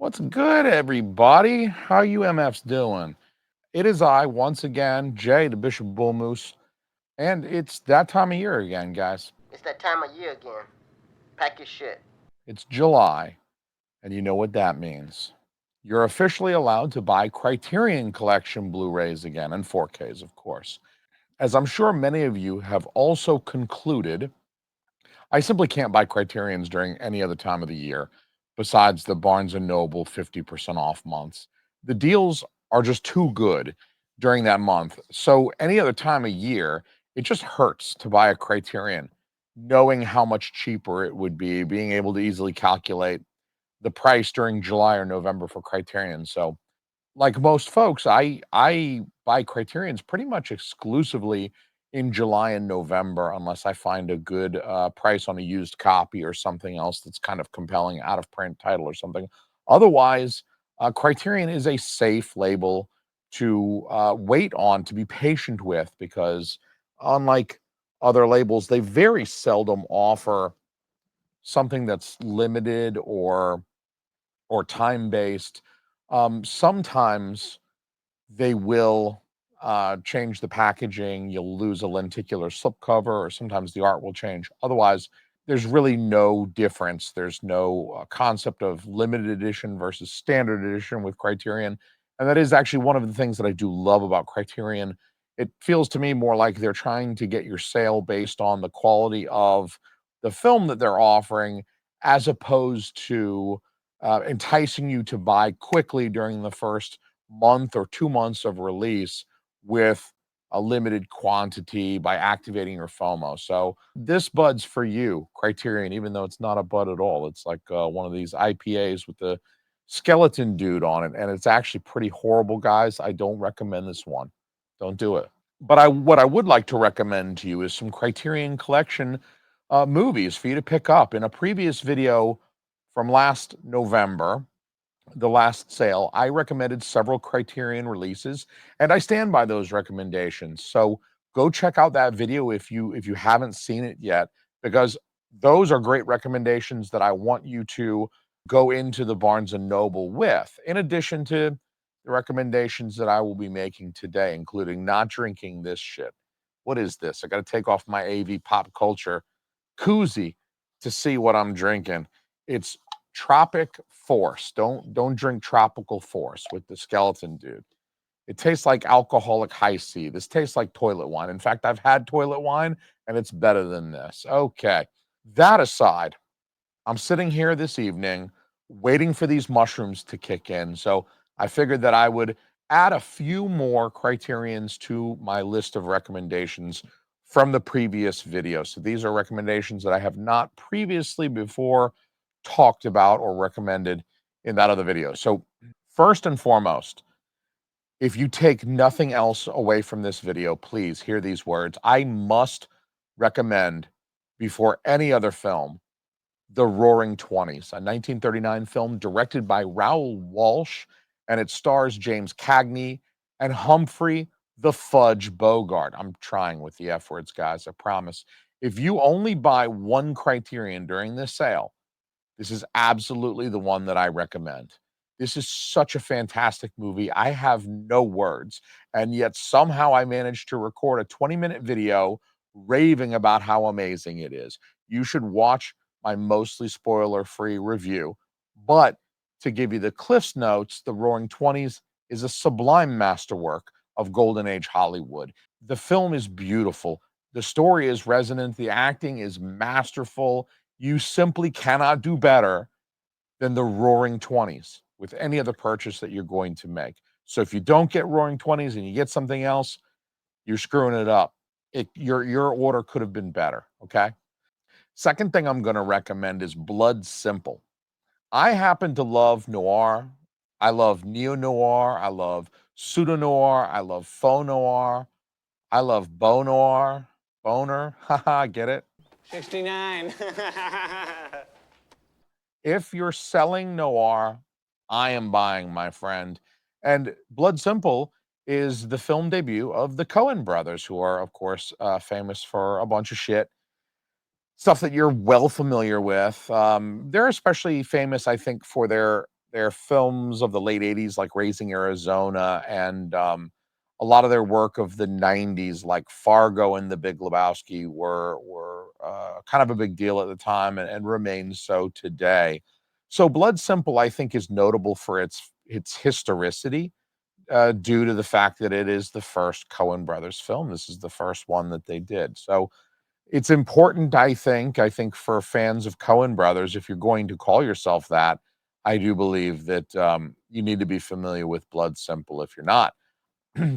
What's good, everybody? How you MFs doing? It is I, once again, Jay, the Bishop Bull Moose, and it's that time of year again, guys. It's that time of year again. Pack your shit. It's July, and you know what that means. You're officially allowed to buy Criterion Collection Blu-rays again, and 4Ks, of course. As I'm sure many of you have also concluded, I simply can't buy Criterions during any other time of the year besides the Barnes& and Noble 50% off months. The deals are just too good during that month. So any other time of year, it just hurts to buy a Criterion, knowing how much cheaper it would be, being able to easily calculate the price during July or November for Criterion. So like most folks, I buy Criterions pretty much exclusively in July and November, unless I find a good price on a used copy or something else that's kind of compelling, out of print title or something. Otherwise, Criterion is a safe label to wait on, to be patient with, because unlike other labels, they very seldom offer something that's limited or time based. Sometimes they will change the packaging. You'll lose a lenticular slipcover, or sometimes the art will change. Otherwise, there's really no difference. There's no concept of limited edition versus standard edition with Criterion. And that is actually one of the things that I do love about Criterion. It feels to me more like they're trying to get your sale based on the quality of the film that they're offering, as opposed to enticing you to buy quickly during the first month or 2 months of release with a limited quantity by activating your FOMO. So this bud's for you, Criterion, even though it's not a bud at all. It's like one of these IPAs with the skeleton dude on it, and it's actually pretty horrible, guys. I don't recommend this one. Don't do it. But what I would like to recommend to you is some Criterion Collection movies for you to pick up. In a previous video from last November, the last sale, I recommended several Criterion releases, and I stand by those recommendations. So go check out that video if you haven't seen it yet, because those are great recommendations that I want you to go into the Barnes and Noble with, in addition to the recommendations that I will be making today, including not drinking this shit. What is this? I got to take off my AV pop culture koozie to see what I'm drinking. It's Tropic Force. Don't drink Tropical Force with the skeleton dude. It tastes like alcoholic high C. This tastes like toilet wine. In fact, I've had toilet wine and it's better than this. Okay. That aside, I'm sitting here this evening waiting for these mushrooms to kick in. So I figured that I would add a few more Criterions to my list of recommendations from the previous video. So these are recommendations that I have not previously before talked about or recommended in that other video. So first and foremost, if you take nothing else away from this video, please hear these words. I must recommend, before any other film, The Roaring Twenties, a 1939 film directed by Raoul Walsh, and it stars James Cagney and Humphrey the Fudge Bogart. I'm trying with the F words, guys, I promise. If you only buy one Criterion during this sale, this is absolutely the one that I recommend. This is such a fantastic movie. I have no words. And yet somehow I managed to record a 20-minute video raving about how amazing it is. You should watch my mostly spoiler-free review. But to give you the Cliff's Notes, The Roaring Twenties is a sublime masterwork of Golden Age Hollywood. The film is beautiful. The story is resonant. The acting is masterful. You simply cannot do better than The Roaring Twenties with any other purchase that you're going to make. So if you don't get Roaring Twenties and you get something else, you're screwing it up. Your order could have been better, okay? Second thing I'm going to recommend is Blood Simple. I happen to love noir. I love neo-noir. I love pseudo-noir. I love faux noir. I love beau noir. Boner. Haha, get it? 69. If you're selling noir, I am buying, my friend. And Blood Simple is the film debut of the Coen brothers, who are, of course, famous for a bunch of shit, stuff that you're well familiar with. They're especially famous, I think, for their their films of the late 80s, like Raising Arizona, and a lot of their work of the 90s, like Fargo and The Big Lebowski, were kind of a big deal at the time and remain so today. So Blood Simple, I think, is notable for its historicity, due to the fact that it is the first Coen Brothers film. This is the first one that they did. So it's important, I think for fans of Coen Brothers, if you're going to call yourself that, I do believe that you need to be familiar with Blood Simple if you're not.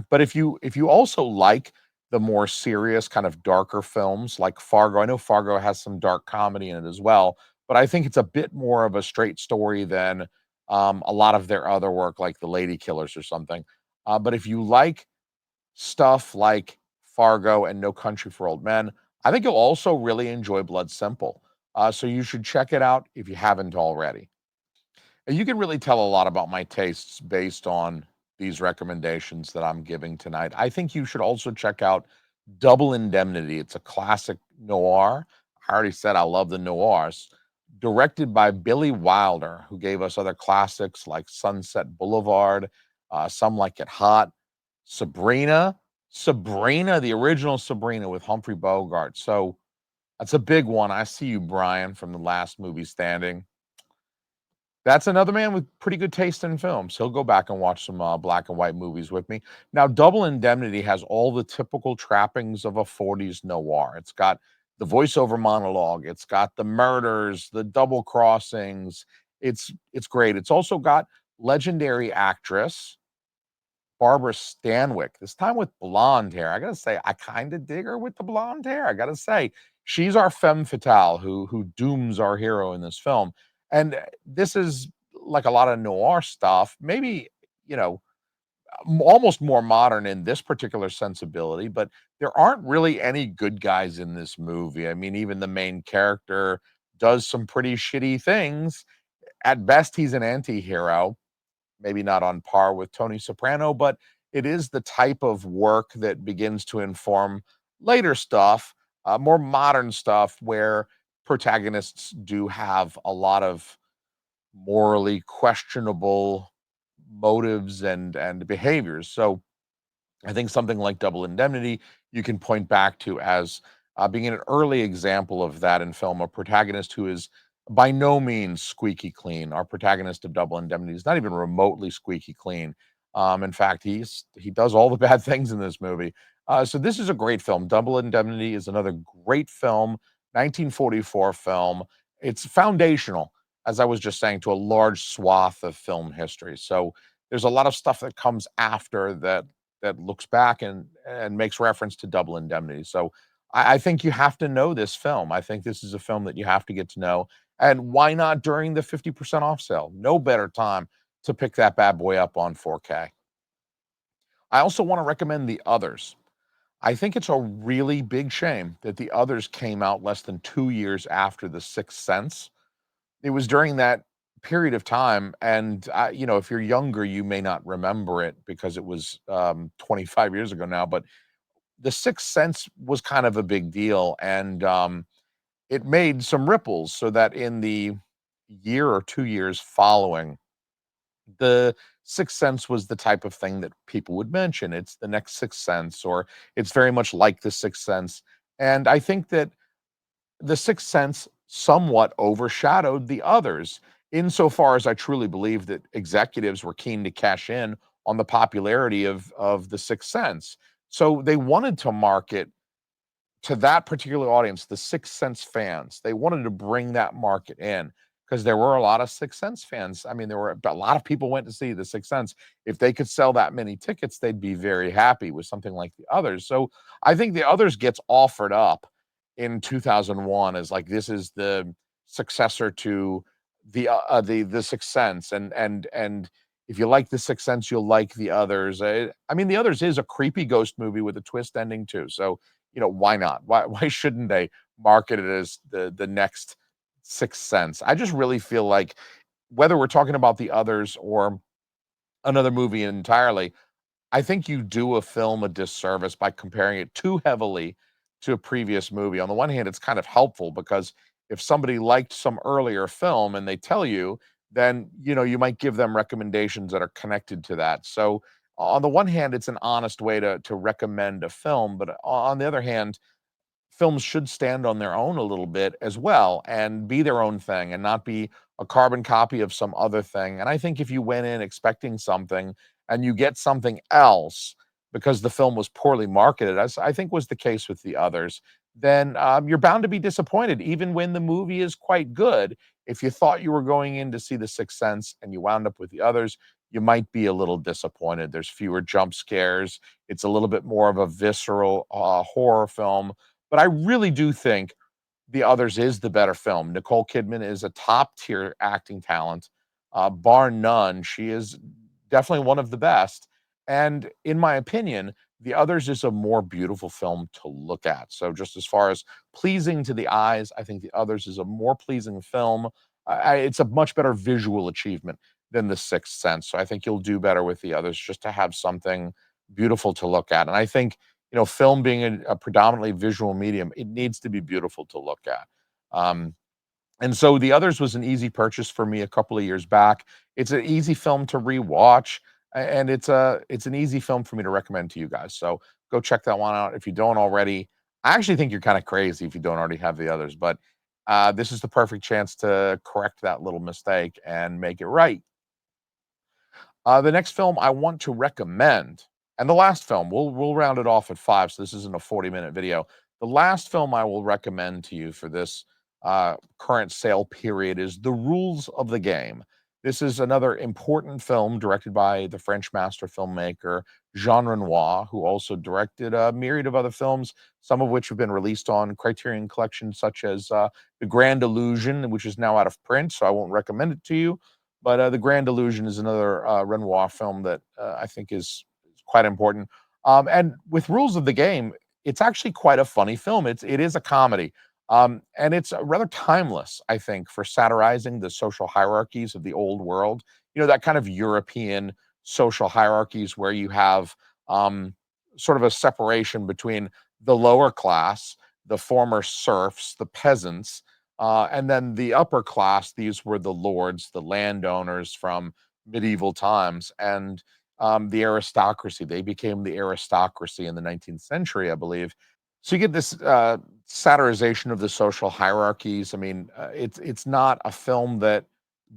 But if you also like the more serious, kind of darker films like Fargo, I know Fargo has some dark comedy in it as well, but I think it's a bit more of a straight story than a lot of their other work, like The Lady Killers or something. But if you like stuff like Fargo and No Country for Old Men, I think you'll also really enjoy Blood Simple. So you should check it out if you haven't already. And you can really tell a lot about my tastes based on these recommendations that I'm giving tonight. I think you should also check out Double Indemnity. It's a classic noir. I already said I love the noirs. Directed by Billy Wilder, who gave us other classics like Sunset Boulevard, Some Like It Hot, Sabrina, the original Sabrina with Humphrey Bogart. So that's a big one. I see you, Brian, from the last movie standing. That's another man with pretty good taste in films. He'll go back and watch some black and white movies with me. Now, Double Indemnity has all the typical trappings of a 40s noir. It's got the voiceover monologue, it's got the murders, the double crossings. It's great. It's also got legendary actress Barbara Stanwyck, this time with blonde hair. I gotta say, I kind of dig her with the blonde hair. I gotta say, she's our femme fatale who dooms our hero in this film. And this is like a lot of noir stuff, maybe, you know, almost more modern in this particular sensibility, but there aren't really any good guys in this movie. I mean, even the main character does some pretty shitty things. At best, he's an anti-hero, maybe not on par with Tony Soprano, but it is the type of work that begins to inform later stuff, more modern stuff, where protagonists do have a lot of morally questionable motives and behaviors. So I think something like Double Indemnity you can point back to as being an early example of that in film, a protagonist who is by no means squeaky clean. Our protagonist of Double Indemnity is not even remotely squeaky clean. In fact, he does all the bad things in this movie. So this is a great film. Double Indemnity is another great film, 1944 film. It's foundational, as I was just saying, to a large swath of film history. So there's a lot of stuff that comes after that looks back and makes reference to Double Indemnity. So I think you have to know this film. I think this is a film that you have to get to know. And why not during the 50% off sale? No better time to pick that bad boy up on 4K. I also want to recommend The Others. I think it's a really big shame that The Others came out less than 2 years after The Sixth Sense. It was during that period of time, and if you're younger, you may not remember it because it was 25 years ago now. But The Sixth Sense was kind of a big deal, and it made some ripples. So that in the year or 2 years following, The Sixth Sense was the type of thing that people would mention. It's the next Sixth Sense, or it's very much like The Sixth Sense. And I think that the Sixth Sense somewhat overshadowed The Others, insofar as I truly believe that executives were keen to cash in on the popularity of The Sixth Sense. So they wanted to market to that particular audience, the Sixth Sense fans. They wanted to bring that market in because there were a lot of Sixth Sense fans. I mean, there were a lot of people went to see the Sixth Sense. If they could sell that many tickets, they'd be very happy with something like The Others. So I think The Others gets offered up in 2001 as like this is the successor to the Sixth Sense, and if you like the Sixth Sense, you'll like The Others. I mean, The Others is a creepy ghost movie with a twist ending too. So why not? Why shouldn't they market it as the next Sixth Sense? I just really feel like whether we're talking about The Others or another movie entirely, I think you do a film a disservice by comparing it too heavily to a previous movie. On the one hand, it's kind of helpful because if somebody liked some earlier film and they tell you, then you might give them recommendations that are connected to that. So on the one hand, it's an honest way to recommend a film, but on the other hand, films should stand on their own a little bit as well and be their own thing and not be a carbon copy of some other thing. And I think if you went in expecting something and you get something else because the film was poorly marketed, as I think was the case with the others, then you're bound to be disappointed, even when the movie is quite good. If you thought you were going in to see The Sixth Sense and you wound up with the others, you might be a little disappointed. There's fewer jump scares. It's a little bit more of a visceral horror film, but I really do think The Others is the better film. Nicole Kidman is a top tier acting talent, bar none. She is definitely one of the best. And in my opinion, The Others is a more beautiful film to look at. So, just as far as pleasing to the eyes, I think The Others is a more pleasing film. It's a much better visual achievement than The Sixth Sense. So, I think you'll do better with The Others just to have something beautiful to look at. And I think film being a predominantly visual medium, it needs to be beautiful to look at. And so The Others was an easy purchase for me a couple of years back. It's an easy film to rewatch, and it's an easy film for me to recommend to you guys. So go check that one out if you don't already. I actually think you're kind of crazy if you don't already have The Others, but this is the perfect chance to correct that little mistake and make it right. The next film I want to recommend, and the last film, we'll round it off at 5, so this isn't a 40-minute video. The last film I will recommend to you for this current sale period is The Rules of the Game. This is another important film directed by the French master filmmaker Jean Renoir, who also directed a myriad of other films, some of which have been released on Criterion Collection, such as The Grand Illusion, which is now out of print, so I won't recommend it to you. But The Grand Illusion is another Renoir film that I think is quite important. And with Rules of the Game, it's actually quite a funny film. It is a comedy, and it's rather timeless, I think, for satirizing the social hierarchies of the old world. That kind of European social hierarchies where you have sort of a separation between the lower class, the former serfs, the peasants, and then the upper class. These were the lords, the landowners from medieval times, and the aristocracy. They became the aristocracy in the 19th century, I believe. So you get this satirization of the social hierarchies. I mean, it's not a film that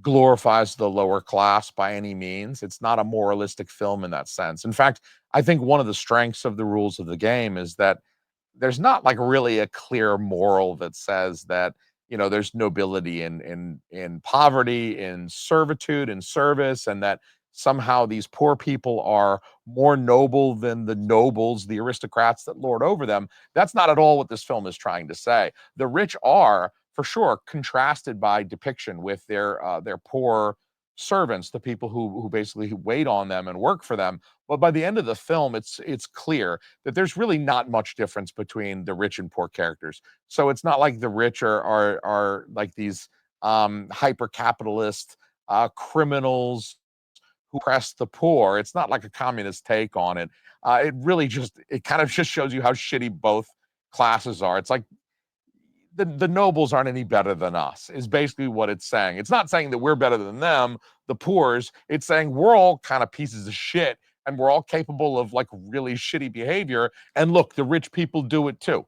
glorifies the lower class by any means. It's not a moralistic film in that sense. In fact, I think one of the strengths of The Rules of the Game is that there's not like really a clear moral that says that there's nobility in poverty, in servitude, in service, and that somehow these poor people are more noble than the nobles, the aristocrats that lord over them. That's not at all what this film is trying to say. The rich are for sure contrasted by depiction with their poor servants, the people who basically wait on them and work for them. But by the end of the film, it's clear that there's really not much difference between the rich and poor characters. So it's not like the rich are like these hyper capitalist criminals who oppress the poor. It's not like a communist take on it. It kind of just shows you how shitty both classes are. It's like the nobles aren't any better than us, is basically what it's saying. It's not saying that we're better than them, the poors. It's saying we're all kind of pieces of shit and we're all capable of like really shitty behavior. And look, the rich people do it too.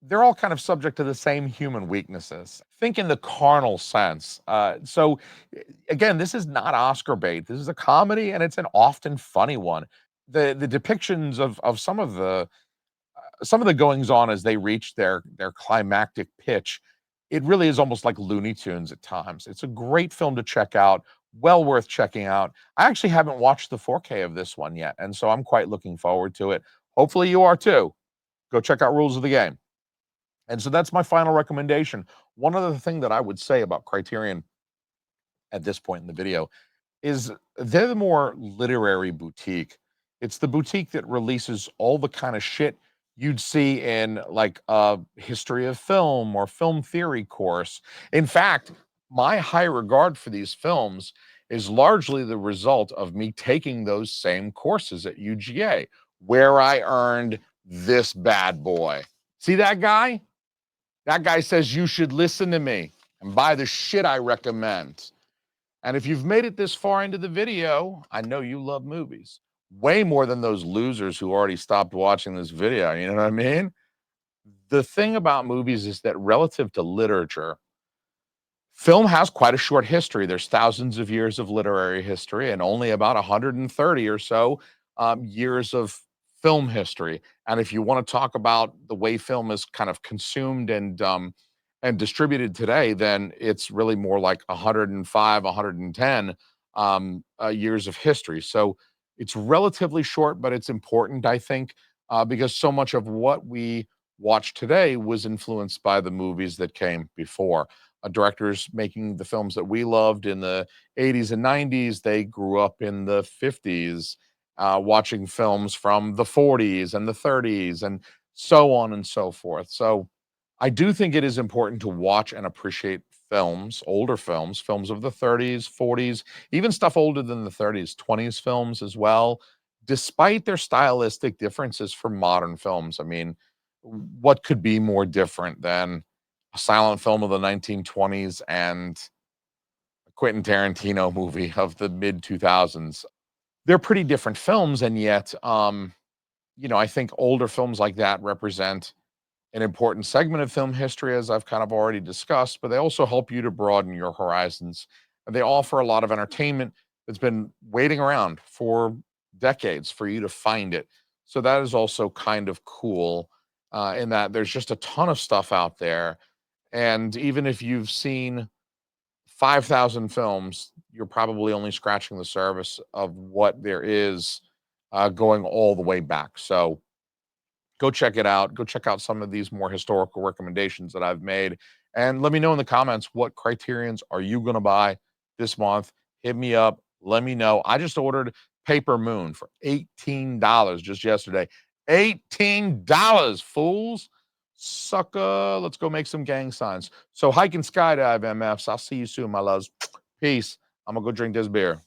They're all kind of subject to the same human weaknesses. Think in the carnal sense. Again, this is not Oscar bait. This is a comedy, and it's an often funny one. The depictions of some of the goings on as they reach their climactic pitch, it really is almost like Looney Tunes at times. It's a great film to check out, well worth checking out. I actually haven't watched the 4K of this one yet, and so I'm quite looking forward to it. Hopefully you are too. Go check out Rules of the Game. And so that's my final recommendation. One other thing that I would say about Criterion at this point in the video is they're the more literary boutique. It's the boutique that releases all the kind of shit you'd see in like a history of film or film theory course. In fact, my high regard for these films is largely the result of me taking those same courses at UGA, where I earned this bad boy. See that guy? That guy says you should listen to me and buy the shit I recommend. And if you've made it this far into the video, I know you love movies way more than those losers who already stopped watching this video. You know what I mean? The thing about movies is that relative to literature, film has quite a short history. There's thousands of years of literary history and only about 130 or so years of film history. And if you want to talk about the way film is kind of consumed and distributed today, then it's really more like 105, 110 years of history. So it's relatively short, but it's important, I think, because so much of what we watch today was influenced by the movies that came before. Directors making the films that we loved in the 80s and 90s, they grew up in the 50s, watching films from the 40s and the 30s and so on and so forth. So I do think it is important to watch and appreciate films, older films, films of the 30s, 40s, even stuff older than the 30s, 20s films as well, despite their stylistic differences from modern films. I mean, what could be more different than a silent film of the 1920s and a Quentin Tarantino movie of the mid 2000s? They're pretty different films, and yet, I think older films like that represent an important segment of film history, as I've kind of already discussed, but they also help you to broaden your horizons. And they offer a lot of entertainment that's been waiting around for decades for you to find it. So that is also kind of cool, in that there's just a ton of stuff out there. And even if you've seen 5,000 films, you're probably only scratching the surface of what there is, going all the way back. So go check it out. Go check out some of these more historical recommendations that I've made. And let me know in the comments, what criterions are you going to buy this month? Hit me up. Let me know. I just ordered Paper Moon for $18 just yesterday. $18, fools. Sucker. Let's go make some gang signs. So hike and skydive, MFs. I'll see you soon, my loves. Peace. I'm going to go drink this beer.